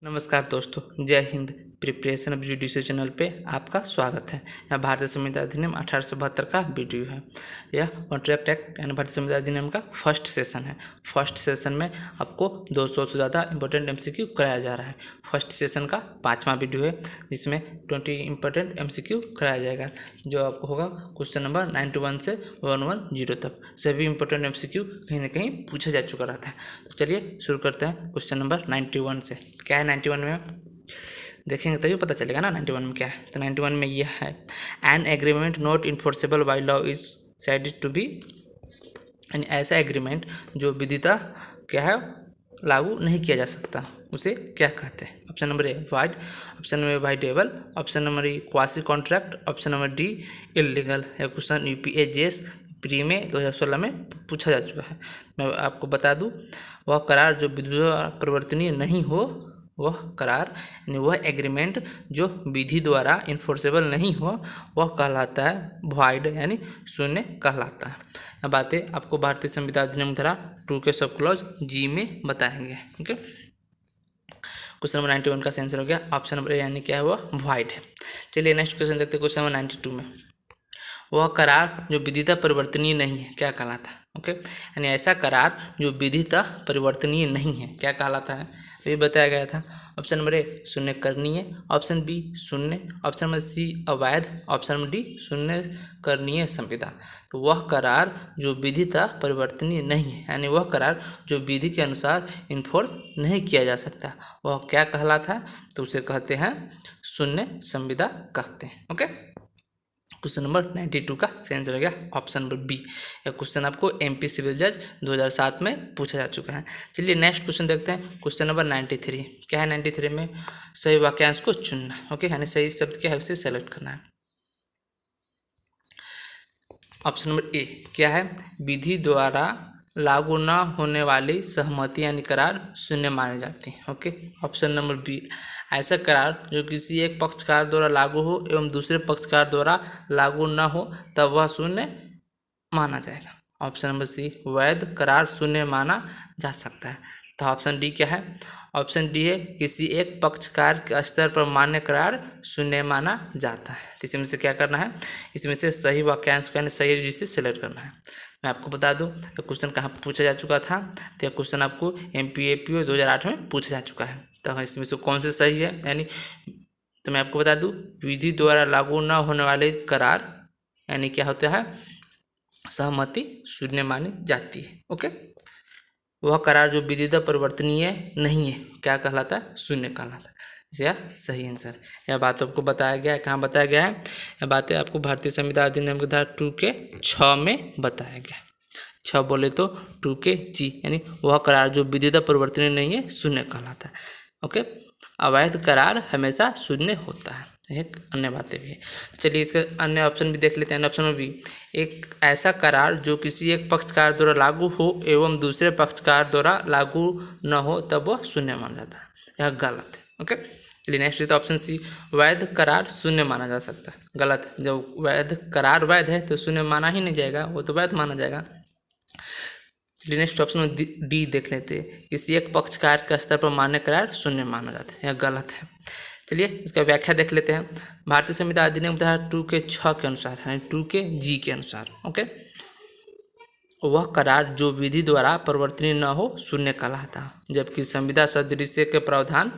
नमस्कार दोस्तों, जय Hind. Preparation of judicial channel पे आपका स्वागत है। यह भारतीय संविधान अधिनियम 1872 का वीडियो है। यह कॉन्ट्रैक्ट एक्ट यानी भारतीय संविधान अधिनियम का फर्स्ट सेशन है। फर्स्ट सेशन में आपको 200 से ज़्यादा इंपॉर्टेंट एमसीक्यू कराया जा रहा है। फर्स्ट सेशन का 5वां वीडियो है जिसमें 20 इंपॉर्टेंट एमसीक्यू कराया जाएगा, जो आपको होगा क्वेश्चन नंबर 91 से 110 तक। सभी इंपॉर्टेंट एमसीक्यू कहीं ना कहीं पूछा जा चुका रहता है। तो चलिए शुरू करते हैं क्वेश्चन नंबर 91 से। क्या है 91 में, देखेंगे तभी पता चलेगा ना 91 में क्या है। तो 91 में यह है, an agreement not enforceable by law is sided to be, यानी ऐसा एग्रीमेंट जो विधिता क्या है लागू नहीं किया जा सकता, उसे क्या कहते हैं। Option number a wide, option number voidable, option number E quasi contract, option number D illegal. यह क्वेश्चन यूपीएससी प्री में 2016 में पूछा जा चुका है। मैं आपको बता दूं, वह करार जो विधि द्वारा परिवर्तनीय नहीं हो, वह करार यानी वह एग्रीमेंट जो विधि द्वारा इन्फोर्सेबल नहीं हो, वह कहलाता है वॉइड यानी शून्य कहलाता है। यह बातें आपको भारतीय संविधान अधिनियम धारा 2 के सब क्लॉज जी में बताएंगे। ओके, क्वेश्चन नंबर 91 का आंसर हो गया ऑप्शन नंबर ए, यानी क्या है वह वॉइड है। चलिए नेक्स्ट क्वेश्चन देखते हैं। क्वेश्चन नंबर 92 में, वह करार जो विधिता परिवर्तनीय नहीं है क्या कहलाता है। ओके, यानी ऐसा करार जो विधिता परिवर्तनीय नहीं है क्या कहलाता है, ये बताया गया था। ऑप्शन नंबर ए शून्य करणीय, ऑप्शन बी शून्य, ऑप्शन नंबर सी अवैध, ऑप्शन नंबर डी शून्य करणीय संविदा। तो वह करार जो विधिता परिवर्तनीय नहीं है, यानी वह करार जो विधि के अनुसार इन्फोर्स नहीं किया जा सकता, वह क्या कहलाता है, तो उसे कहते हैं शून्य संविदा कहते हैं। ओके, क्वेश्चन नंबर 92 का आंसर हो गया ऑप्शन नंबर बी। यह क्वेश्चन आपको एमपी सिविल जज 2007 में पूछा जा चुका है। चलिए नेक्स्ट क्वेश्चन देखते हैं। क्वेश्चन नंबर 93 क्या है। 93 में सही वाक्यांश को चुनना। ओके, यानी सही शब्द क्या है उसे सेलेक्ट करना है। ऑप्शन नंबर ए क्या है, विधि द्वारा लागू न होने वाली सहमति यानी करार शून्य माने जाती है। ओके, ऑप्शन नंबर बी ऐसा करार जो किसी एक पक्षकार द्वारा लागू हो एवं दूसरे पक्षकार द्वारा लागू न हो तब वह शून्य माना जाएगा। ऑप्शन नंबर सी वैध करार शून्य माना जा सकता है। तो ऑप्शन डी क्या है, ऑप्शन डी है किसी एक पक्षकार के स्तर पर मान्य करार शून्य माना जाता है। तो इसमें से क्या करना है, इसमें से सही वाक्यांश को यानी सही जिसे सेलेक्ट करना है। मैं आपको बता दूं तो क्वेश्चन कहाँ पूछा जा चुका था, तो यह क्वेश्चन आपको एमपीएपीओ 2008 में पूछा जा चुका है। तो इसमें से कौन से सही है, यानी तो मैं आपको बता दूं विधि द्वारा लागू न होने वाले करार यानी क्या होता है, सहमति शून्य मानी जाती है। ओके, वह करार जो विधिता परिवर्तनीय नहीं है क्या कहलाता है, शून्य कहलाता है। इसका सही आंसर। यह बात आपको बताया गया है, कहाँ बताया गया है, यह बातें आपको भारतीय संविधान अधिनियम की धारा 2 के 6 में बताया गया है। 6 बोले तो 2 के जी, यानी वह करार जो विधिता परिवर्तनीय नहीं है शून्य कहलाता है। ओके, अवैध करार हमेशा शून्य होता है। एक अन्य बातें भी है। चलिए इसके अन्य ऑप्शन भी देख लेते हैं। ऑप्शन में भी एक ऐसा करार जो किसी एक पक्षकार द्वारा लागू हो एवं दूसरे पक्षकार द्वारा लागू न हो तब वह शून्य माना जाता है, यह गलत है। ओके, चलिए नेक्स्ट तो ऑप्शन सी वैध करार शून्य माना जा सकता है, गलत है। जब वैध करार वैध है तो शून्य माना ही नहीं जाएगा, वो तो वैध माना जाएगा। चलिए नेक्स्ट ऑप्शन में डी देख लेते हैं, किसी एक पक्षकार के स्तर पर मान्य करार शून्य माना जाता है, यह गलत है। चलिए इसका व्याख्या देख लेते हैं। भारतीय संविधान अधिनियम धारा 2 के 6 के अनुसार यानी 2 के जी के अनुसार, ओके, वह करार जो विधि द्वारा परिवर्तनीय न हो शून्य कहलाता, जबकि संविदा सदृश्य के प्रावधान,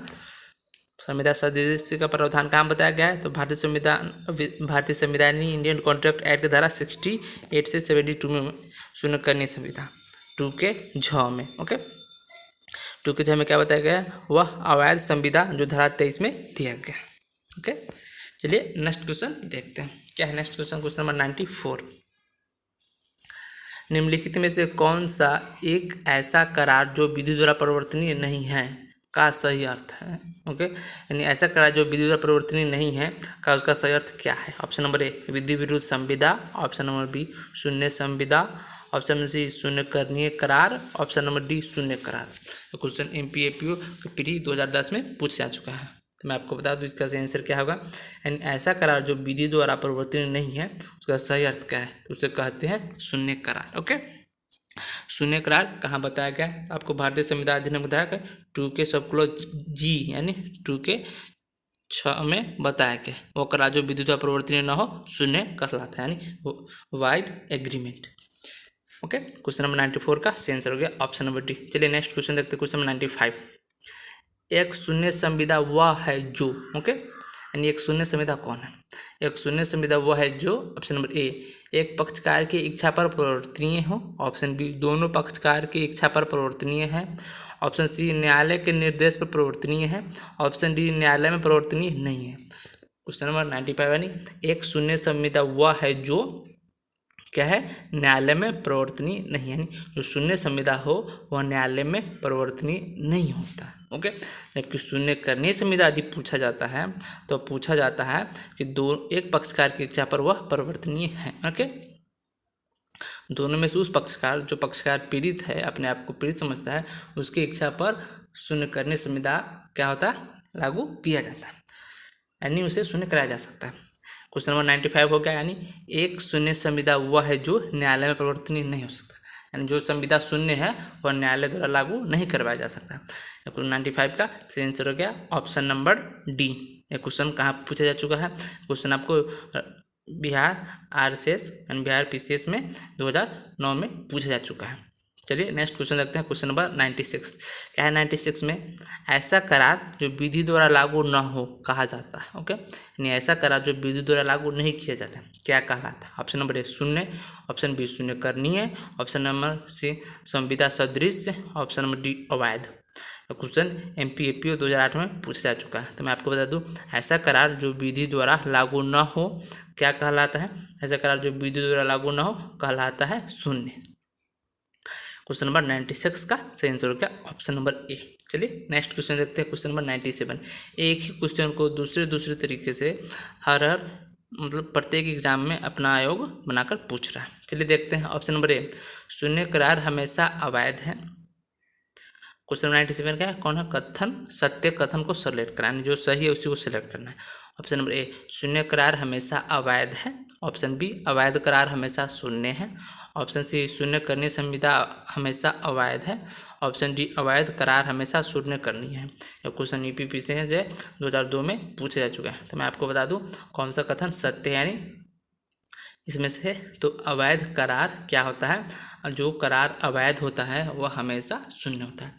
संविदा सदृश्य का प्रावधान कहाँ बताया गया है, तो भारतीय संविधानी इंडियन कॉन्ट्रैक्ट एक्ट धारा 68 से 72 में शून्य करनी संविधा 2 के झ में। ओके, 2 के झ में क्या बताया गया है, वह अवैध संविदा जो धारा 23 में दिया गया। ओके, चलिए नेक्स्ट क्वेश्चन देखते हैं। क्या है नेक्स्ट क्वेश्चन, क्वेश्चन नंबर 94, निम्नलिखित में से कौन सा एक ऐसा करार जो विधि द्वारा परिवर्तनीय नहीं है का सही अर्थ है। ओके, यानी ऐसा करार जो विधि द्वारा परिवर्तनीय नहीं है का उसका सही अर्थ क्या है। ऑप्शन नंबर ए विधि विरुद्ध संविदा, ऑप्शन नंबर बी शून्य संविदा, ऑप्शन नंबर सी शून्य करणीय करार, ऑप्शन नंबर डी शून्य करार। तो क्वेश्चन एमपीएपीओ प्री 2010 में पूछा जा चुका है। तो मैं आपको बता दूं इसका सही आंसर क्या होगा, यानी ऐसा करार जो विधि द्वारा परिवर्तनीय नहीं है उसका सही अर्थ क्या है, तो उसे कहते हैं शून्य करार। ओके, शून्य करार कहाँ बताया गया है? आपको भारतीय संविधान अधिनियम बताया गया 2 के सब क्लॉज जी यानी 2 के 6 में बताया गया वो करार जो विद्युत परिवर्तनीय न हो शून्य कहलाता है यानी wide agreement. Okay, question number 94 का आंसर हो गया ऑप्शन नंबर डी। चलिए नेक्स्ट क्वेश्चन देखते हैं, क्वेश्चन नंबर 95। एक शून्य संविदा वह है जो, ओके, यानी एक शून्य संविदा कौन है? एक शून्य संविदा वह है जो, ऑप्शन नंबर ए, एक पक्षकार की इच्छा पर परिवर्तनीय हो, ऑप्शन बी, दोनों पक्षकार की इच्छा पर परिवर्तनीय है, ऑप्शन सी, न्यायालय के निर्देश पर परिवर्तनीय है, ऑप्शन डी, न्यायालय में परिवर्तनीय नहीं है। क्वेश्चन नंबर 95 यानी एक शून्य संविदा वह है जो क्या है? न्यायालय में परिवर्तनीय नहीं, यानी जो शून्य संविदा हो वह न्यायालय में परिवर्तनीय नहीं होता। ओके, जबकि शून्य करणीय संविदा यदि पूछा जाता है तो पूछा जाता है कि एक पक्षकार की इच्छा पर वह परिवर्तनीय है। ओके, दोनों में से उस पक्षकार जो पक्षकार पीड़ित है, अपने आप को पीड़ित समझता है, उसकी इच्छा पर शून्य करणीय संविदा क्या होता है? लागू किया जाता है, यानी उसे शून्य कराया जा सकता है। क्वेश्चन नंबर 95 हो गया, यानी एक शून्य संविदा वह है जो न्यायालय में परिवर्तनीय नहीं हो सकता, यानी जो संविदा शून्य है वह न्यायालय द्वारा लागू नहीं करवाया जा सकता। क्वेश्चन 95 का आंसर हो गया ऑप्शन नंबर डी। ये क्वेश्चन कहाँ पूछा जा चुका है? क्वेश्चन आपको बिहार आरसीएस यानी बिहार पीसीएस में 2009 में पूछा जा चुका है। चलिए नेक्स्ट क्वेश्चन देखते हैं, क्वेश्चन नंबर 96। क्या है 96 में? ऐसा करार जो विधि द्वारा लागू न हो कहा जाता है। ओके, यानी ऐसा करार जो विधि द्वारा लागू नहीं किया जाता क्या कहलाता है? ऑप्शन नंबर ए शून्य, ऑप्शन बी शून्य करणीय, ऑप्शन नंबर सी संविदा सदृश, ऑप्शन नंबर डी अवैध। क्वेश्चन MPAPO 2008 में पूछा जा चुका है, तो मैं आपको बता दूं, ऐसा करार जो विधि द्वारा लागू न हो क्या कहलाता है? ऐसा करार जो विधि द्वारा लागू न हो कहलाता है शून्य। क्वेश्चन नंबर 96 का सही आंसर हो गया ऑप्शन नंबर ए। चलिए नेक्स्ट क्वेश्चन देखते हैं, क्वेश्चन नंबर 97। एक ही क्वेश्चन को दूसरे तरीके से हर मतलब प्रत्येक एग्जाम में अपना आयोग बनाकर पूछ रहा है। चलिए देखते हैं, ऑप्शन नंबर ए, शून्य करार हमेशा अवैध है। क्वेश्चन 97 क्या है? कौन है? कथन, सत्य कथन को सेलेक्ट कराना, जो सही है उसी को सेलेक्ट करना है। ऑप्शन नंबर ए, शून्य करार हमेशा अवैध है, ऑप्शन बी, अवैध करार हमेशा शून्य है, ऑप्शन सी, शून्य करणीय संविदा हमेशा अवैध है, ऑप्शन डी, अवैध करार हमेशा शून्य करणीय है। यह क्वेश्चन UPP से है जो 2002 में पूछा जा चुका है, तो मैं आपको बता दूं कौन सा कथन सत्य है, यानी इसमें से। तो अवैध करार क्या होता है? जो करार अवैध होता है वह हमेशा शून्य होता है।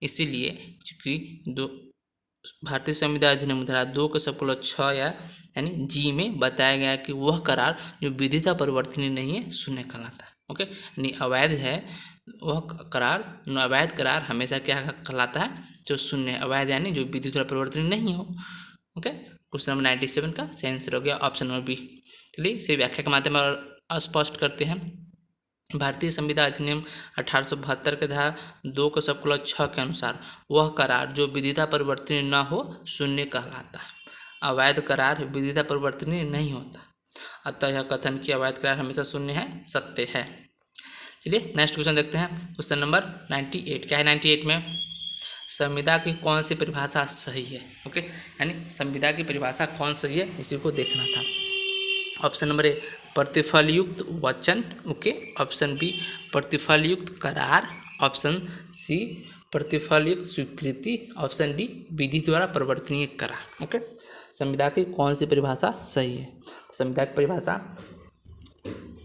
इसीलिए चूंकि भारतीय संविधान अधिनियम धारा 2 के सब 6 यानी जी में बताया गया कि वह करार जो विधिता परिवर्तनीय नहीं है शून्य कहलाता है। ओके, यानी अवैध है वह करार, अवैध करार हमेशा क्या कहलाता है? जो शून्य है। अवैध यानी जो विधि द्वारा परिवर्तनीय नहीं हो। ओके, क्वेश्चन नंबर 97 का सही आंसर हो गया ऑप्शन नंबर बी। चलिए इसे व्याख्या के माध्यम में स्पष्ट करते हैं। भारतीय संविधान अधिनियम 1872 के धारा 2 के सब 6 के अनुसार वह करार जो विधिता परिवर्तनीय न हो शून्य कहलाता है। अवैध करार विधिता परिवर्तनीय नहीं होता, अतः यह कथन कि अवैध करार हमेशा शून्य है सत्य है। चलिए नेक्स्ट क्वेश्चन देखते हैं, क्वेश्चन नंबर 98। क्या है 98 में? संविदा की कौन सी परिभाषा सही है? ओके, यानी संविदा की परिभाषा कौन सही है इसी को देखना था। ऑप्शन नंबर ए, प्रतिफलयुक्त वचन, ओके, ऑप्शन बी, प्रतिफलयुक्त करार, ऑप्शन सी, प्रतिफलयुक्त स्वीकृति, ऑप्शन डी, विधि द्वारा परिवर्तनीय करार। ओके, संविदा की कौन सी परिभाषा सही है? संविदा की परिभाषा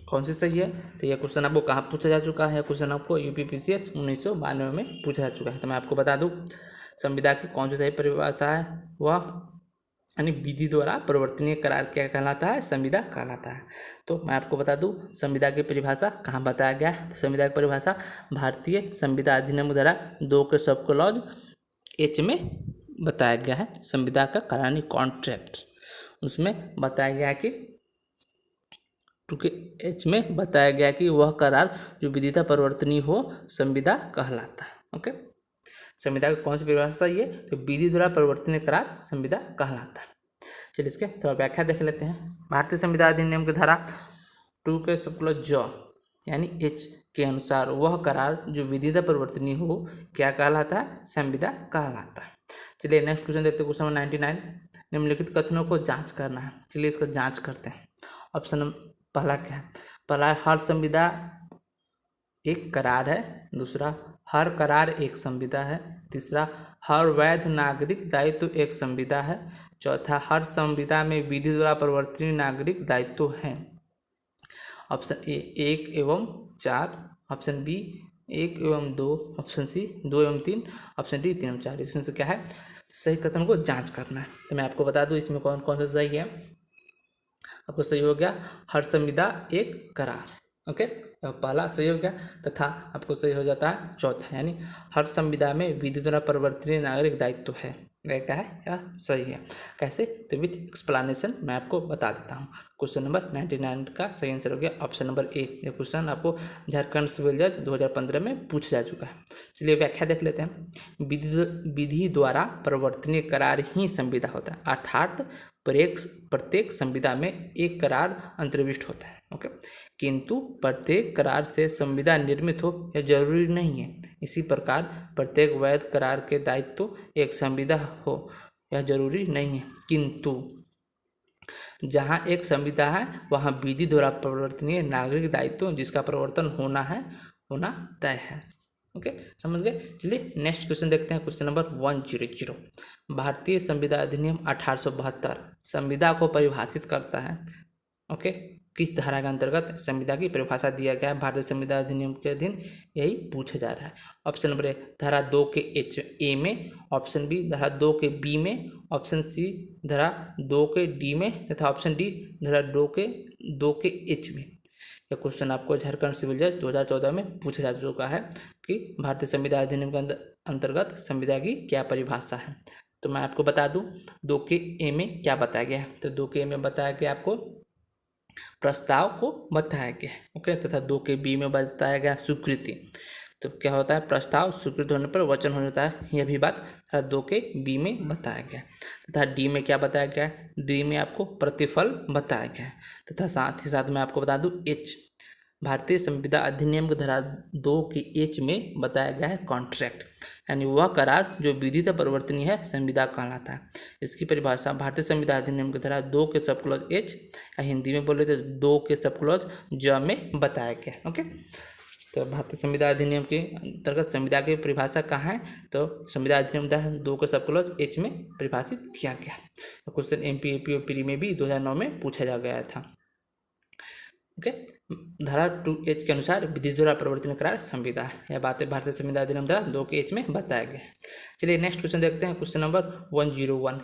कौन सी सही है? तो यह क्वेश्चन आपको कहाँ पूछा जा चुका है? क्वेश्चन आपको UPPCS 1992 में पूछा जा चुका है, तो मैं आपको बता दूं संविदा की कौन सी सही परिभाषा है, वह यानी विधि द्वारा परिवर्तनीय करार क्या कहलाता है? संविदा कहलाता है। तो मैं आपको बता दूं संविदा की परिभाषा कहाँ बताया गया है। तो संविदा की परिभाषा भारतीय संविधान अधिनियम धारा 2 के सब क्लॉज H में बताया गया है। संविदा का करानी कॉन्ट्रैक्ट, उसमें बताया गया कि H में बताया गया कि वह करार जो विधिता परिवर्तनीय हो संविदा कहलाता है। ओके, संविदा की कौन सी परिभाषा सही है? तो विधि द्वारा परिवर्तनीय करार संविदा कहलाता है। चलिए इसके थोड़ा व्याख्या देख लेते हैं। भारतीय संविधान अधिनियम की धारा 2 के सब ज यानी H के अनुसार वह करार जो विधिता परिवर्तनीय हो क्या कहलाता है? संविदा कहलाता है। चलिए नेक्स्ट क्वेश्चन देखते हैं, क्वेश्चन नंबर 99। निम्नलिखित कथनों को जांच करना है। चलिए इसका जांच करते हैं। ऑप्शन पहला क्या है? पहला है हर संविदा एक करार है, दूसरा हर करार एक संविदा है, तीसरा हर वैध नागरिक दायित्व एक संविदा है, चौथा हर संविदा में विधि द्वारा परिवर्तनीय नागरिक दायित्व है। ऑप्शन ए 1 एवं 4, ऑप्शन बी 1 एवं 2, ऑप्शन सी 2 एवं 3, ऑप्शन डी 3 एवं 4। इसमें से क्या है सही कथन को जांच करना है। तो मैं आपको बता दूं इसमें कौन कौन सा सही है। आपको सही हो गया हर संविदा एक करार, ओके, पहला सही हो गया। तथा आपको सही हो जाता है चौथा, यानी हर संविदा में विधि द्वारा परिवर्तनीय नागरिक दायित्व है। यह क्या है, यह सही है। कैसे, तो विथ एक्सप्लेनेशन मैं आपको बता देता हूँ। क्वेश्चन नंबर 99 का सही आंसर हो गया ऑप्शन नंबर ए। यह क्वेश्चन आपको झारखंड सिविल जज 2015 में पूछा जा चुका है। चलिए व्याख्या देख लेते हैं। विधि द्वारा परिवर्तनीय करार ही संविदा होता है, अर्थात प्रत्येक संविदा में एक करार अंतर्विष्ट होता है, ओके। किंतु प्रत्येक करार से संविदा निर्मित हो यह जरूरी नहीं है। इसी प्रकार प्रत्येक वैध करार के दायित्व एक संविदा हो यह जरूरी नहीं है। किंतु जहाँ एक संविदा है वहाँ विधि द्वारा परिवर्तनीय नागरिक दायित्व जिसका परिवर्तन होना तय है, ओके, समझ गए। चलिए नेक्स्ट क्वेश्चन देखते हैं। Question number 100। भारतीय संविदा अधिनियम 1872 संविदा को परिभाषित करता है, ओके। किस धारा के अंतर्गत संविदा की परिभाषा दिया गया है भारतीय संविदा अधिनियम के अधीन, यही पूछा जा रहा है। ऑप्शन नंबर ए धारा 2 के ए में, ऑप्शन बी धारा 2 के बी में, ऑप्शन सी धारा 2 के डी में, तथा ऑप्शन डी धारा 2 के एच में। यह क्वेश्चन आपको झारखंड सिविल जज 2014 में पूछा जा चुका है कि भारतीय संविदा अधिनियम के अंतर्गत संविदा की क्या परिभाषा है। तो मैं आपको बता दूं 2 के ए में क्या बताया गया है। तो 2 के ए में बताया गया आपको प्रस्ताव को बताया गया, ओके, तथा 2 के बी में बताया गया स्वीकृति। तो क्या होता है, प्रस्ताव स्वीकृत होने पर वचन हो जाता है, यह भी बात 2 के बी में बताया गया। तथा डी में क्या बताया गया है, डी में आपको प्रतिफल बताया गया है। तथा साथ ही साथ मैं आपको बता दूं एच, भारतीय संविदा अधिनियम की धारा 2 की एच में बताया गया है कॉन्ट्रैक्ट, यानी वह करार जो विधितः परिवर्तनीय है संविदा कहलाता है। इसकी परिभाषा भारतीय संविदा अधिनियम की धारा 2 के सब क्लॉज एच, या हिंदी में बोले तो 2 के सब क्लॉज ज में बताया गया, ओके। तो भारतीय संविदा अधिनियम के अंतर्गत संविदा की परिभाषा कहाँ है, तो संविदा अधिनियम धारा 2 के सब क्लॉज एच में परिभाषित किया गया। तो क्वेश्चन एमपी यूपी और प्री में भी 2009 में पूछा जा गया था, ओके। धारा 2H के अनुसार विधि द्वारा परिवर्तन करार संविदा है। यह बातें भारतीय संविदा अधिनियम धारा 2 के एच में बताया गया है। चलिए नेक्स्ट क्वेश्चन देखते हैं। Question number 101।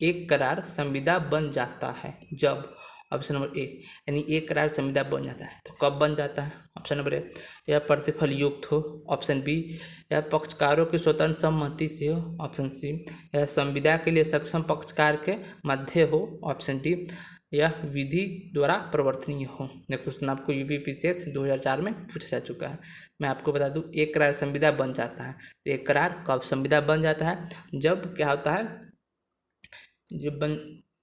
एक करार संविदा बन जाता है जब, ऑप्शन नंबर ए, यानी एक करार संविदा बन जाता है तो कब बन जाता है। ऑप्शन नंबर ए, यह प्रतिफल युक्त हो। ऑप्शन बी, यह पक्षकारों की स्वतंत्र सम्मति से हो। ऑप्शन सी, यह संविदा के लिए सक्षम पक्षकार के मध्य हो। ऑप्शन डी, यह विधि द्वारा परिवर्तनीय हो। यह क्वेश्चन आपको यूपीपीसीएस 2004 में पूछा जा चुका है। मैं आपको बता दूं एक करार संविदा बन जाता है तो एक करार कब संविदा बन जाता है, जब क्या होता है, जब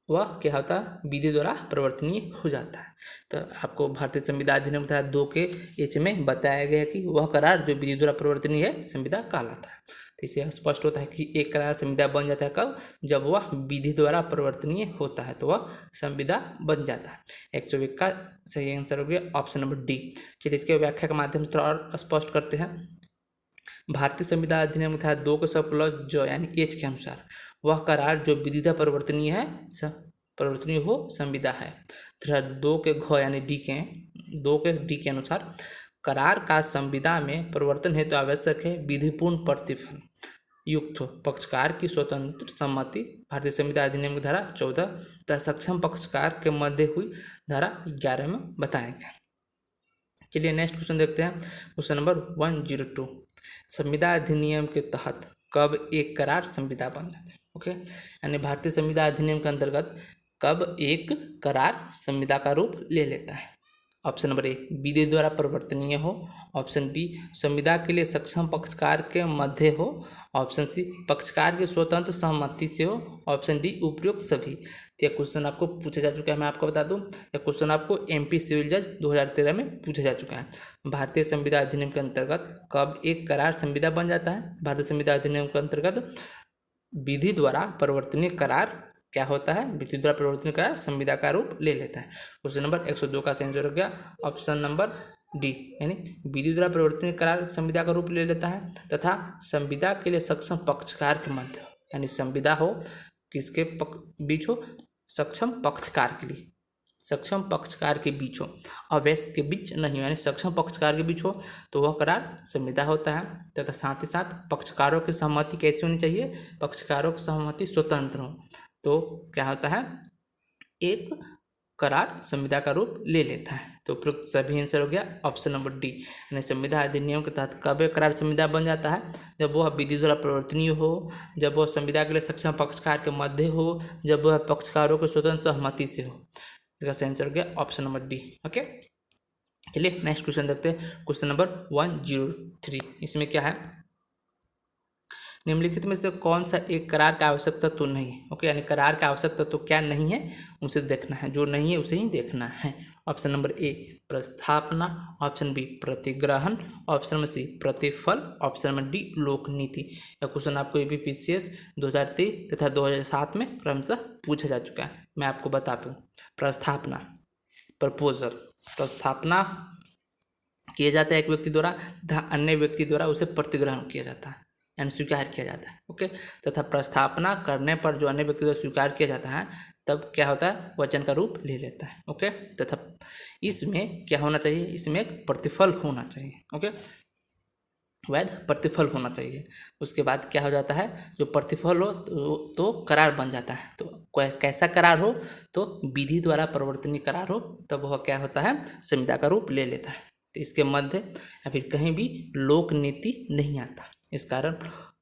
वह क्या होता है विधि द्वारा परिवर्तनीय हो जाता है। तो आपको भारतीय संविदा अधिनियम धारा 2 के एच में बताया गया है कि वह करार जो विधि द्वारा परिवर्तनीय है संविदा कहलाता है। तो इससे स्पष्ट होता है कि एक करार संविदा बन जाता है कब, जब वह विधि द्वारा परिवर्तनीय होता है तो वह संविदा बन जाता है। 101 का सही आंसर हो गया ऑप्शन नंबर डी। चलिए इसके व्याख्या के माध्यम से थोड़ा और स्पष्ट करते हैं। भारतीय संविदा अधिनियम धारा 2 के सब क्लॉज जो यानी एच के अनुसार वह करार जो विधिता परिवर्तनीय है परिवर्तनीय हो संविदा है। धारा 2 के घ यानी डी के अनुसार करार का संविदा में परिवर्तन हेतु आवश्यक है विधिपूर्ण प्रतिफल युक्त हो, पक्षकार की स्वतंत्र सम्मति भारतीय संविदा अधिनियम की धारा 14 तथा सक्षम पक्षकार के मध्य हुई धारा 11 में बताया गया। चलिए नेक्स्ट क्वेश्चन देखते हैं। Question number 102। संविदा अधिनियम के तहत कब एक करार संविदा बन जाता है, ओके, यानी भारतीय संविदा अधिनियम के अंतर्गत कब एक करार संविदा का रूप ले लेता है। ऑप्शन नंबर ए, विधि द्वारा परिवर्तनीय हो। ऑप्शन बी, संविदा के लिए सक्षम पक्षकार के मध्य हो। ऑप्शन सी, पक्षकार की स्वतंत्र सहमति से हो। ऑप्शन डी, उपयुक्त सभी। तो यह क्वेश्चन आपको पूछा जा चुका है। मैं आपको बता दूं यह क्वेश्चन आपको एमपी सिविल जज 2013 में पूछा जा चुका है। भारतीय संविदा अधिनियम के अंतर्गत कब एक करार संविदा बन जाता है। भारतीय संविदा अधिनियम के अंतर्गत विधि द्वारा परिवर्तनीय करार क्या होता है, विधि द्वारा परिवर्तनीय करार संविदा का रूप ले लेता है। क्वेश्चन नंबर 102 का सही आंसर हो गया ऑप्शन नंबर डी, यानी विधि द्वारा परिवर्तनीय करार संविदा का रूप ले लेता है तथा संविदा के लिए सक्षम पक्षकार के मध्य, यानी संविदा हो किसके बीच हो, सक्षम पक्षकार के लिए, सक्षम पक्षकार के बीच हो, अवयस्क के बीच नहीं, यानी सक्षम पक्षकार के बीच हो तो वह करार संविदा होता है। तथा साथ ही साथ पक्षकारों की सहमति कैसी होनी चाहिए, पक्षकारों की सहमति स्वतंत्र हो तो क्या होता है, एक करार संविदा का रूप ले लेता है। तो उपयुक्त सभी आंसर हो गया ऑप्शन नंबर डी, यानी संविदा अधिनियम के तहत कब एक करार संविदा बन जाता है, जब वह विधि द्वारा परिवर्तनीय हो, जब वह संविदा के लिए सक्षम पक्षकार के मध्य हो, जब वह पक्षकारों की स्वतंत्र सहमति से हो। इसका सही आंसर हो गया ऑप्शन नंबर डी। ओके, चलिए नेक्स्ट क्वेश्चन देखते हैं। क्वेश्चन नंबर 103, इसमें क्या है, निम्नलिखित में से कौन सा एक करार का आवश्यक तत्व तो नहीं है। ओके, यानी करार का आवश्यक तत्व तो क्या नहीं है उसे देखना है, जो नहीं है उसे ही देखना है। ऑप्शन नंबर ए प्रस्थापना, ऑप्शन बी प्रतिग्रहण, ऑप्शन नंबर सी प्रतिफल, ऑप्शन नंबर डी लोक नीति। यह क्वेश्चन आपको यूपीपीसीएस 2023 तथा 2007 में क्रमशः पूछा जा चुका है। मैं आपको बता दूं, प्रस्थापना प्रपोजल, प्रस्थापना किया जाता है एक व्यक्ति द्वारा तथा अन्य व्यक्ति द्वारा उसे प्रतिग्रहण किया जाता है, यानी स्वीकार किया जाता है। ओके, तथा प्रस्थापना करने पर जो अन्य व्यक्ति द्वारा स्वीकार किया जाता है तब क्या होता है, वचन का रूप ले लेता है। ओके, तथा इसमें क्या होना चाहिए, इसमें एक प्रतिफल होना चाहिए। ओके, वैध प्रतिफल होना चाहिए। उसके बाद क्या हो जाता है, जो प्रतिफल हो तो करार बन जाता है। तो कैसा करार हो, तो विधि द्वारा परिवर्तनीय करार हो तब वह क्या होता है, संविदा का रूप ले लेता है। तो इसके मध्य या फिर कहीं भी लोक नीति नहीं आता, इस कारण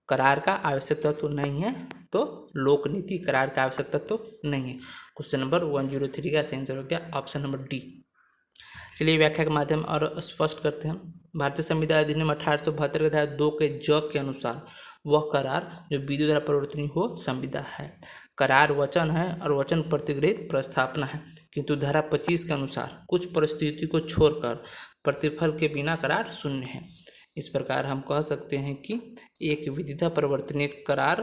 करार का आवश्यक तत्व तो नहीं है, तो लोक नीति करार का आवश्यक तत्व तो नहीं है। क्वेश्चन नंबर 103 का सही आंसर हो गया ऑप्शन नंबर डी। चलिए व्याख्या के माध्यम और स्पष्ट करते हैं। भारतीय संविधान अधिनियम 1872 के धारा 2 के ज के अनुसार वह करार जो विधि द्वारा परिवर्तनीय हो संविदा है। करार वचन है और वचन प्रतिगृहित प्रस्थापना है, किंतु धारा 25 के अनुसार कुछ परिस्थिति को छोड़कर प्रतिफल के बिना करार शून्य है। इस प्रकार हम कह सकते हैं कि एक विधिता परिवर्तनीय करार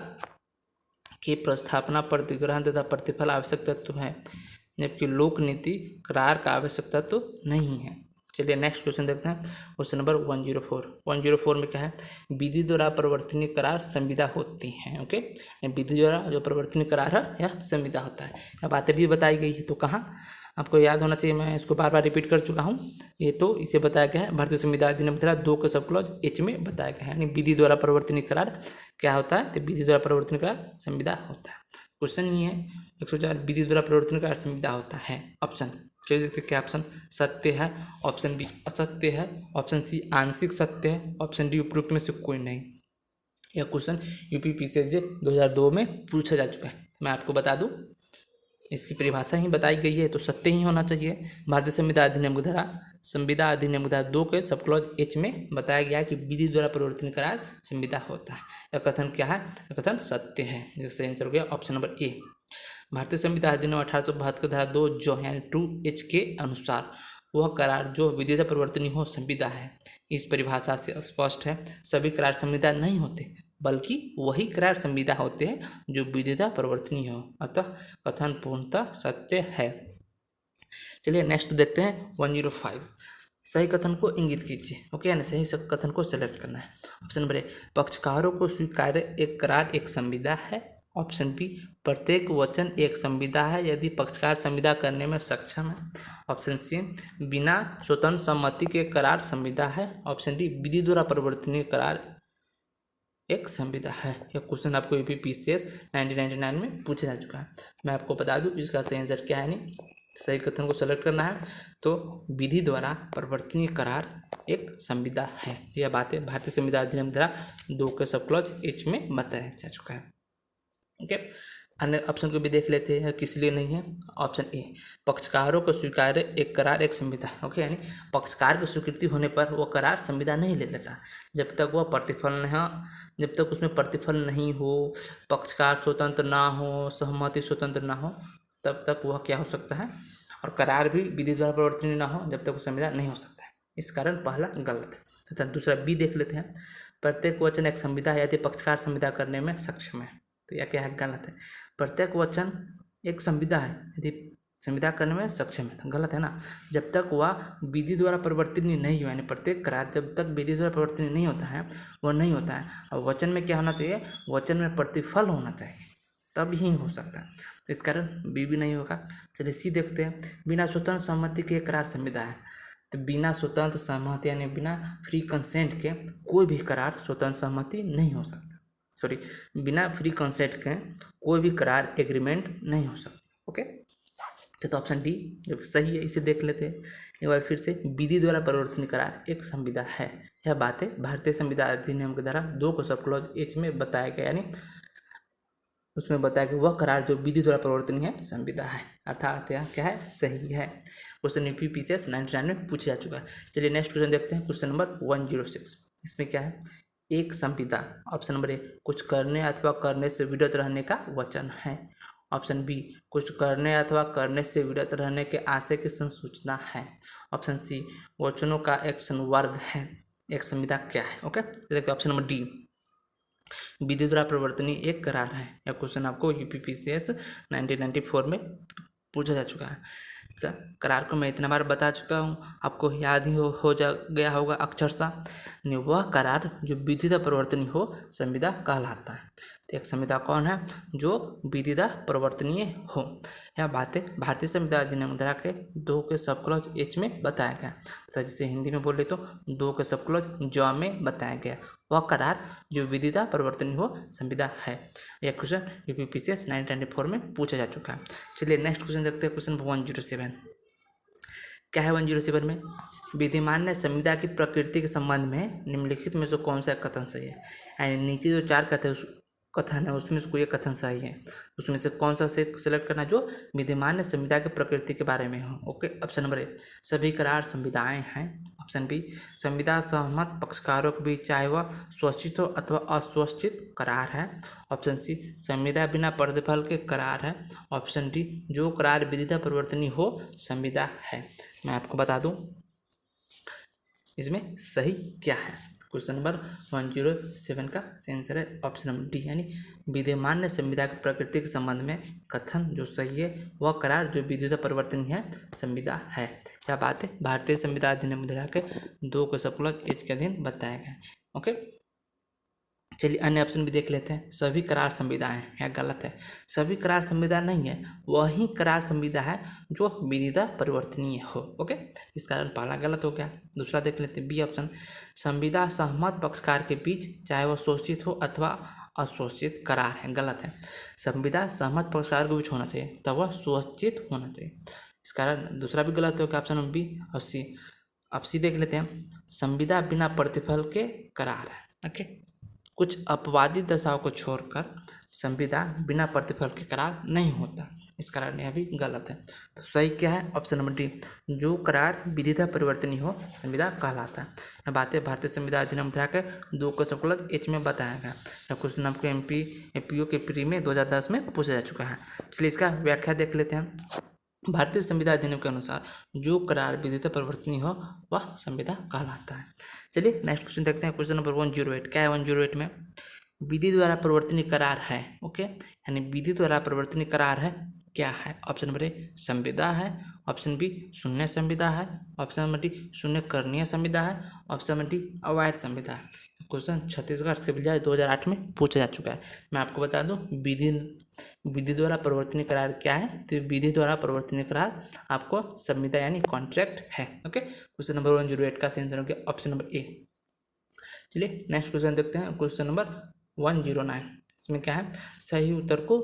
की प्रस्थापना प्रतिग्रहण तथा प्रतिफल आवश्यक तत्व है, जबकि लोक नीति करार का आवश्यक तत्व नहीं है। चलिए नेक्स्ट क्वेश्चन देखते हैं। क्वेश्चन नंबर 104 में क्या है, विधि द्वारा परिवर्तनीय करार संविदा होती हैं। ओके, विधि द्वारा जो परिवर्तनीय करार है यह संविदा होता है। यह बातें भी बताई गई है, तो कहाँ आपको याद होना चाहिए, मैं इसको बार बार रिपीट कर चुका हूँ। ये तो इसे बताया गया है भारतीय संविधान अधिनियम धारा 2 के सब क्लॉज एच में बताया गया है, यानी विधि द्वारा परिवर्तनीय करार क्या होता है, तो विधि द्वारा परिवर्तनीय करार संविदा होता है। क्वेश्चन ये है 104, विधि द्वारा परिवर्तनीय करार संविदा होता है। ऑप्शन चलिए देखते क्या ऑप्शन सत्य है, ऑप्शन बी असत्य है, ऑप्शन सी आंशिक सत्य है, ऑप्शन डी उपरोक्त में से कोई नहीं। यह क्वेश्चन यूपीपीसीएस 2002 में पूछा जा चुका है। मैं आपको बता दूं, इसकी परिभाषा ही बताई गई है, तो सत्य ही होना चाहिए। भारतीय संविधान अधिनियम की धारा 2 के सब क्लॉज एच में बताया गया है कि विधि द्वारा परिवर्तनीय करार संविदा होता है। यह कथन क्या है, यह कथन सत्य है। जिससे आंसर हो गया ऑप्शन नंबर ए। भारतीय संविधान अधिनियम 1872 धारा 2 जो यानी 2H के अनुसार वह करार जो विधि द्वारा परिवर्तनीय हो संविदा है। इस परिभाषा से स्पष्ट है सभी करार संविदा नहीं होते, बल्कि वही करार संविदा होते हैं जो विधि द्वारा परिवर्तनीय हो। अतः कथन पूर्णतः सत्य है। चलिए नेक्स्ट देखते हैं 105। सही कथन को इंगित कीजिए। ओके, यानी सही कथन को सेलेक्ट करना है। ऑप्शन नंबर ए पक्षकारों को स्वीकार्य एक करार एक संविदा है। ऑप्शन बी प्रत्येक वचन एक संविदा है यदि पक्षकार संविदा करने में सक्षम है। ऑप्शन सी बिना स्वतंत्र सम्मति के करार संविदा है। ऑप्शन डी विधि द्वारा परिवर्तनीय करार एक संविदा है। यह क्वेश्चन आपको यूपीपीसीएस 1999 में पूछा जा चुका है। मैं आपको बता दूं इसका सही आंसर क्या है, नहीं सही कथन को सेलेक्ट करना है। तो विधि द्वारा परिवर्तनीय करार एक संविदा है। यह बातें भारतीय संविधान अधिनियम धारा 2 के सब क्लॉज एच में बताया जा चुका है। ओके, अन्य ऑप्शन को भी देख लेते हैं किस लिए नहीं है। ऑप्शन ए पक्षकारों को स्वीकार्य एक करार एक संविदा। ओके, यानी पक्षकार की स्वीकृति होने पर वो करार संविदा नहीं ले लेता जब तक वह प्रतिफल नहीं, जब तक उसमें प्रतिफल नहीं हो, पक्षकार स्वतंत्र ना हो, सहमति स्वतंत्र ना हो, तब तक वह क्या हो सकता है, और करार भी विधि द्वारा परिवर्तनीय ना हो जब तक वो संविदा नहीं हो सकता है। इस कारण पहला गलत है। तथा दूसरा बी देख लेते हैं। प्रत्येक वचन एक संविदा है यदि पक्षकार संविदा करने में सक्षम है। तो यह क्या है, गलत है। प्रत्येक वचन एक संविदा है यदि संविदा करने में सक्षम है, तो गलत है ना। जब तक वह विधि द्वारा परिवर्तनीय नहीं हो, यानी प्रत्येक करार जब तक विधि द्वारा परिवर्तनीय नहीं होता है वो नहीं होता है। और वचन में क्या होना चाहिए, वचन में प्रतिफल होना चाहिए, तब ही हो सकता है। तो इस कारण बी भी नहीं होगा। चलिए सी देखते हैं, बिना स्वतंत्र सहमति के करार संविदा है। तो बिना स्वतंत्र सहमति यानी बिना फ्री कंसेंट के कोई भी करार स्वतंत्र सहमति नहीं हो सकता। सॉरी, बिना फ्री कंसेंट के कोई भी करार एग्रीमेंट नहीं हो सकता। ओके, तो ऑप्शन डी जो कि सही है, इसे देख लेते हैं एक बार फिर से। विधि द्वारा परिवर्तनीय करार एक संविदा है। यह बातें भारतीय संविधान अधिनियम के द्वारा 2 को सब क्लॉज एच में बताया गया, यानी उसमें बताया कि वह करार जो विधि द्वारा परिवर्तनीय है संविदा है, अर्थात यह क्या है, सही है। क्वेश्चन यूपीपीसीएस 99 में पूछा जा चुका है। चलिए नेक्स्ट क्वेश्चन देखते हैं, क्वेश्चन नंबर 106। इसमें क्या है, एक संविदा, ऑप्शन नंबर ए कुछ करने अथवा करने से विरत रहने का वचन है। ऑप्शन बी कुछ करने अथवा करने से विरत रहने के आशय की संसूचना है। ऑप्शन सी वचनों का एक संवर्ग है। एक संविदा क्या है? ओके, देखते हैं ऑप्शन नंबर डी, विधि द्वारा परिवर्तनीय एक करार है। यह क्वेश्चन आपको यूपीपीसीएस 1994 में पूछा जा चुका है। तो करार को मैं इतना बार बता चुका हूँ, आपको याद ही हो जा गया होगा अक्षरशः। वह करार जो विधि द्वारा परिवर्तनीय हो संविदा कहलाता है। तो एक संविदा कौन है, जो विधि द्वारा परिवर्तनीय हो। यह बातें भारतीय संविधान अधिनियम धारा के 2 के सब क्लॉज एच में बताया गया, तथा जिसे हिंदी में बोले तो 2 के सब क्लॉज ज में बताया गया। वह करार जो विधि द्वारा परिवर्तनीय हो संविदा है। यह क्वेश्चन यूपीपीसीएस 1994 में पूछा जा चुका है। चलिए नेक्स्ट क्वेश्चन देखते हैं, क्वेश्चन 107। क्या है 107 में, विधिमान्य संविदा की प्रकृति के संबंध में निम्नलिखित में से कौन सा कथन सही है। यानी नीचे जो 4 कथन है उसमें से कोई एक कथन सही है, उसमें से कौन सा से सिलेक्ट करना जो विधिमान्य संविदा की प्रकृति के बारे में हो। ओके, ऑप्शन नंबर ए सभी करार संविदाएं हैं। ऑप्शन बी संविदा सहमत पक्षकारों के बीच चाहे वह स्वैच्छिक हो अथवा अस्वैच्छिक करार है। ऑप्शन सी संविदा बिना प्रतिफल के करार है। ऑप्शन डी जो करार विधिता परिवर्तनीय हो संविदा है। मैं आपको बता दूं इसमें सही क्या है। क्वेश्चन नंबर 107 का आंसर है ऑप्शन नंबर डी, यानी विधिमान्य संविदा की प्रकृति के संबंध में कथन जो सही है वह करार जो विधिता परिवर्तनीय है संविदा है। यह बात है भारतीय संविधान अधिनियम धारा के 2 को सब क्लॉज एच के अधीन बताया गया। ओके, चलिए अन्य ऑप्शन भी देख लेते हैं। सभी करार संविदा है, यह गलत है। सभी करार संविदा नहीं है, वही करार संविदा है जो विधिता परिवर्तनीय हो। ओके, इस कारण पहला गलत हो गया। दूसरा देख लेते हैं, बी ऑप्शन संविदा सहमत पक्षकार के बीच चाहे वह शोषित हो अथवा अशोषित करार है, गलत है। संविदा सहमत पक्षकार के बीच होना चाहिए तब वह स्वैच्छिक होना चाहिए, इस कारण दूसरा भी गलत हो गया ऑप्शन नंबर बी और सी। अब सी देख लेते हैं, संविदा बिना प्रतिफल के करार है। ओके, कुछ अपवादी दशाओं को छोड़कर संविदा बिना प्रतिफल के करार नहीं होता, इस कारण यह भी गलत है। तो सही क्या है, ऑप्शन नंबर डी जो करार विधिता परिवर्तनीय हो संविदा कहलाता है। यह बातें भारतीय संविधान अधिनियम धारा के 2 को सब क्लॉज एच में बताया गया। यह क्वेश्चन आपको एमपीओ के प्री में 2010 में पूछा जा चुका है। चलिए इसका व्याख्या देख लेते हैं। भारतीय संविधान अधिनियम के अनुसार जो करार विधिता परिवर्तनीय हो वह संविदा कहलाता है। चलिए नेक्स्ट क्वेश्चन देखते हैं, क्वेश्चन नंबर 108। क्या है 108 में, विधि द्वारा परिवर्तनीय करार है। ओके, यानी विधि द्वारा परिवर्तनीय करार है क्या है। ऑप्शन नंबर ए संविदा है। ऑप्शन बी शून्य संविदा है। ऑप्शन नंबर डी शून्य करणीय संविदा है। ऑप्शन नंबर डी अवैध संविदा है। क्वेश्चन छत्तीसगढ़ सिविल जज 2008 में पूछा जा चुका है। मैं आपको बता दूं विधि द्वारा परिवर्तनीय करार क्या है। तो विधि द्वारा परिवर्तनीय करार आपको संविदा यानी कॉन्ट्रैक्ट है। ओके, क्वेश्चन नंबर 108 का आंसर हो गया ऑप्शन नंबर ए। चलिए नेक्स्ट क्वेश्चन देखते हैं, क्वेश्चन नंबर 109। इसमें क्या है, सही उत्तर को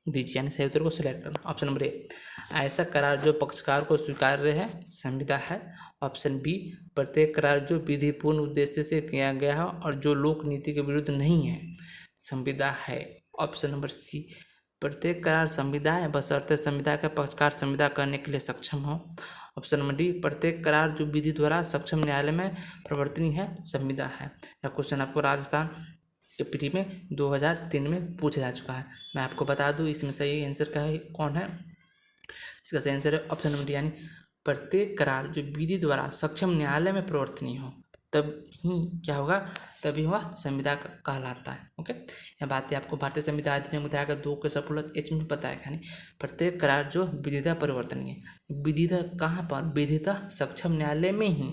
दीजिए, यानी सही उत्तर को सिलेक्ट करना। ऑप्शन नंबर ए ऐसा करार जो पक्षकार को स्वीकार्य है संविदा है। ऑप्शन बी प्रत्येक करार जो विधिपूर्ण उद्देश्य से किया गया है और जो लोक नीति के विरुद्ध नहीं है संविदा है। ऑप्शन नंबर सी प्रत्येक करार संविदा है बशर्ते संविदा का पक्षकार संविदा करने के लिए सक्षम हो। ऑप्शन नंबर डी प्रत्येक करार जो विधि द्वारा सक्षम न्यायालय में परिवर्तनीय है संविदा है। यह क्वेश्चन आपको राजस्थान के प्री में 2003 में पूछा जा चुका है। मैं आपको बता दूं इसमें सही आंसर का है कौन है, इसका सही आंसर है ऑप्शन नंबर डी, यानी प्रत्येक करार जो विधि द्वारा सक्षम न्यायालय में परिवर्तनीय हो तब ही क्या होगा, तभी वह संविदा कहलाता है। ओके, यह बातें आपको भारतीय संविदा अधिनियम मुद्रा का 2 के सफलत एच में बताया यानी प्रत्येक करार जो विधिता परिवर्तनीय, विधिता कहाँ पर, विधिता सक्षम न्यायालय में ही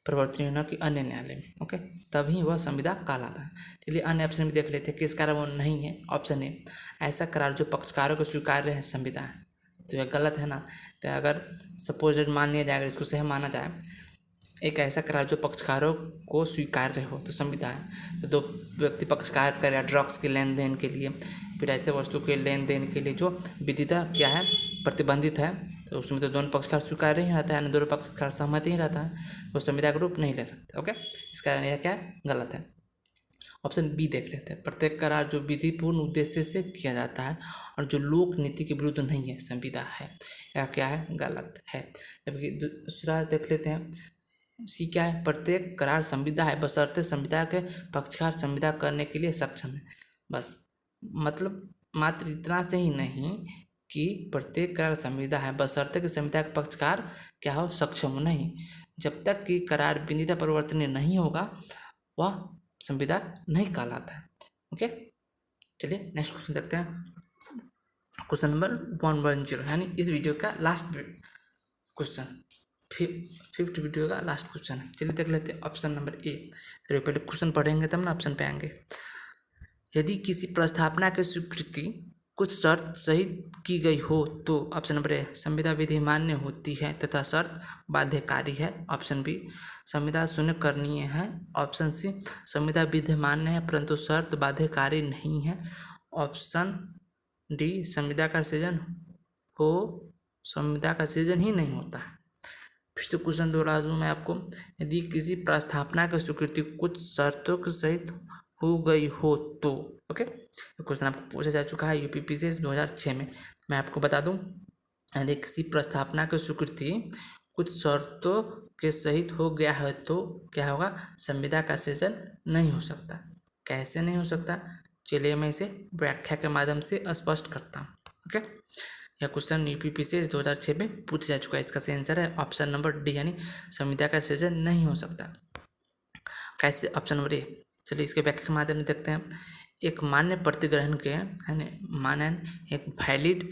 परिवर्तनीय, न कि अन्य न्यायालय में। ओके, तभी वह संविदा कहलाता है। चलिए अन्य ऑप्शन भी देख लेते हैं, किस कारण वो नहीं है। ऑप्शन ए, ऐसा करार जो पक्षकारों को स्वीकार्य है संविदा है। तो यह गलत है ना। तो अगर सपोज मान लिया जाए, अगर इसको सही माना जाए, एक ऐसा करार जो पक्षकारों को स्वीकार्य हो तो संविदा है। तो दो व्यक्ति पक्षकार करे ड्रग्स के लेन देन के लिए, फिर ऐसे वस्तु के लेन देन के लिए जो विधिता क्या है, प्रतिबंधित है, तो उसमें तो दोनों पक्षकार स्वीकार्य ही रहता है, दोनों पक्षकार सहमति ही रहता है, वो संविदा का रूप नहीं ले सकते। ओके, इस कारण यह क्या है, गलत है। ऑप्शन बी देख लेते हैं, प्रत्येक करार जो विधिपूर्ण उद्देश्य से किया जाता है और जो लोक नीति के विरुद्ध नहीं है संविदा है। यह क्या है, गलत है। जबकि दूसरा देख लेते हैं, सी क्या है, प्रत्येक करार संविदा है बशर्ते संविदा के पक्षकार संविदा करने के लिए सक्षम है। बस मतलब मात्र इतना से ही नहीं कि प्रत्येक करार संविदा है बशर्ते कि संविदा के पक्षकार क्या हो, सक्षम हो। नहीं, जब तक कि करार विधिता परिवर्तनीय नहीं होगा वह संविदा नहीं कहलाता है। ओके, चलिए नेक्स्ट क्वेश्चन देखते हैं। क्वेश्चन नंबर 110 यानी इस वीडियो का लास्ट क्वेश्चन, फिफ्थ वीडियो का लास्ट क्वेश्चन है। चलिए देख लेते हैं ऑप्शन नंबर ए। चलिए पहले क्वेश्चन पढ़ेंगे तब ना ऑप्शन पे आएंगे। यदि किसी प्रस्तावना की स्वीकृति कुछ शर्त सहित की गई हो तो ऑप्शन नंबर ए, संविदा विधि मान्य होती है तथा शर्त बाध्यकारी है। ऑप्शन बी, संविदा शून्य करणीय है। ऑप्शन सी, संविदा विधि मान्य है परंतु शर्त बाध्यकारी नहीं है। ऑप्शन डी, संविदा का सृजन ही नहीं होता है। फिर से क्वेश्चन दोहरा दूँ मैं आपको, यदि किसी प्रस्तावना की स्वीकृति कुछ शर्तों के सहित हो गई हो तो। ओके, क्वेश्चन आपको पूछा जा चुका है यूपीपीसी 2006 में। मैं आपको बता दूं, यदि किसी प्रस्तावना की स्वीकृति कुछ शर्तों के सहित हो गया है तो क्या होगा, संविदा का सृजन नहीं हो सकता। कैसे नहीं हो सकता, चलिए मैं इसे व्याख्या के माध्यम से स्पष्ट करता हूँ। ओके, यह क्वेश्चन यूपीपीसी 2006 में पूछा जा चुका है। इसका सही आंसर है ऑप्शन नंबर डी यानी संविदा का सृजन नहीं हो सकता। कैसे, ऑप्शन नंबर ए। चलिए इसके व्याख्या के माध्यम से देखते हैं। एक मान्य प्रतिग्रहण के यानी मान्य एक वैलिड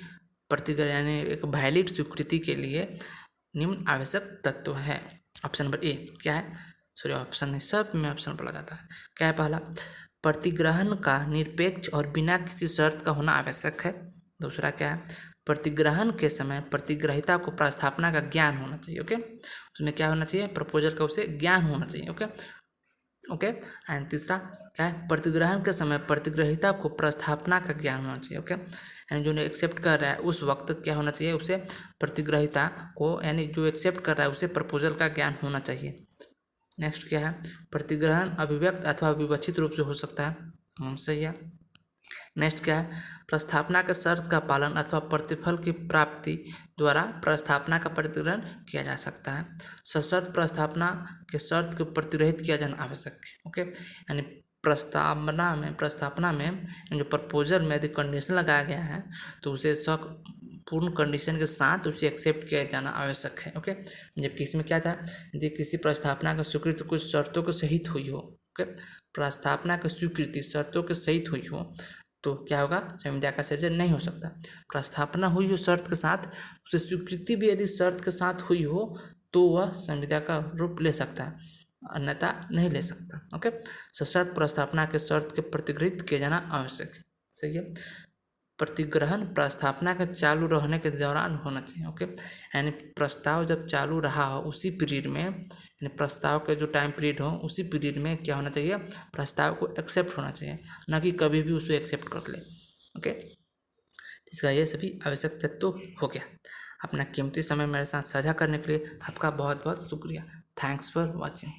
प्रतिग्रहण यानी एक वैलिड स्वीकृति के लिए निम्न आवश्यक तत्व है। ऑप्शन नंबर ए क्या है, सॉरी ऑप्शन नहीं, सब में ऑप्शन पर लगाता है। क्या है, पहला, प्रतिग्रहण का निरपेक्ष और बिना किसी शर्त का होना आवश्यक है। दूसरा क्या है, प्रतिग्रहण के समय प्रतिग्रहिता को प्रस्तावना का ज्ञान होना चाहिए। ओके, उसमें क्या होना चाहिए, प्रपोजल का उसे ज्ञान होना चाहिए। ओके, एंड तीसरा क्या है, प्रतिग्रहण के समय प्रतिग्रहिता को प्रस्तावना का ज्ञान होना चाहिए। ओके, एंड जो एक्सेप्ट कर रहा है उस वक्त क्या होना चाहिए, उसे प्रतिग्रहिता को यानी जो एक्सेप्ट कर रहा है उसे प्रपोजल का ज्ञान होना चाहिए। नेक्स्ट क्या है, प्रतिग्रहण अभिव्यक्त अथवा विवक्षित रूप से हो सकता है। सही है। नेक्स्ट क्या है, प्रस्तावना के शर्त का पालन अथवा प्रतिफल की प्राप्ति द्वारा प्रस्तावना का प्रतिग्रहण किया जा सकता है। सशर्त प्रस्तावना के शर्त को प्रतिग्रहित किया जाना आवश्यक है। ओके, यानी प्रस्तावना में जो प्रपोजल में यदि कंडीशन लगाया गया है तो उसे पूर्ण कंडीशन के साथ उसे एक्सेप्ट किया जाना आवश्यक है। ओके, जबकि इसमें क्या था, यदि किसी प्रस्तावना का स्वीकृति कुछ शर्तों के सहित हुई हो, ओके, प्रस्तावना की स्वीकृति शर्तों के सहित हुई हो तो क्या होगा, संविदा का सृजन नहीं हो सकता। प्रस्तावना हुई हो शर्त के साथ, उसे स्वीकृति भी यदि शर्त के साथ हुई हो तो वह संविदा का रूप ले सकता है, अन्यथा नहीं ले सकता। ओके, सशर्त प्रस्तावना के शर्त के प्रतिग्रहित किया जाना आवश्यक है। सही है। प्रतिग्रहण प्रस्तावना के चालू रहने के दौरान होना चाहिए। ओके, यानी प्रस्ताव जब चालू रहा हो उसी पीरियड में, यानी प्रस्ताव के जो टाइम पीरियड हो उसी पीरियड में क्या होना चाहिए, प्रस्ताव को एक्सेप्ट होना चाहिए, ना कि कभी भी उसे एक्सेप्ट कर ले। ओके, इसका ये सभी आवश्यक तत्व हो गया। अपना कीमती समय मेरे साथ साझा करने के लिए आपका बहुत बहुत शुक्रिया। Thanks for watching.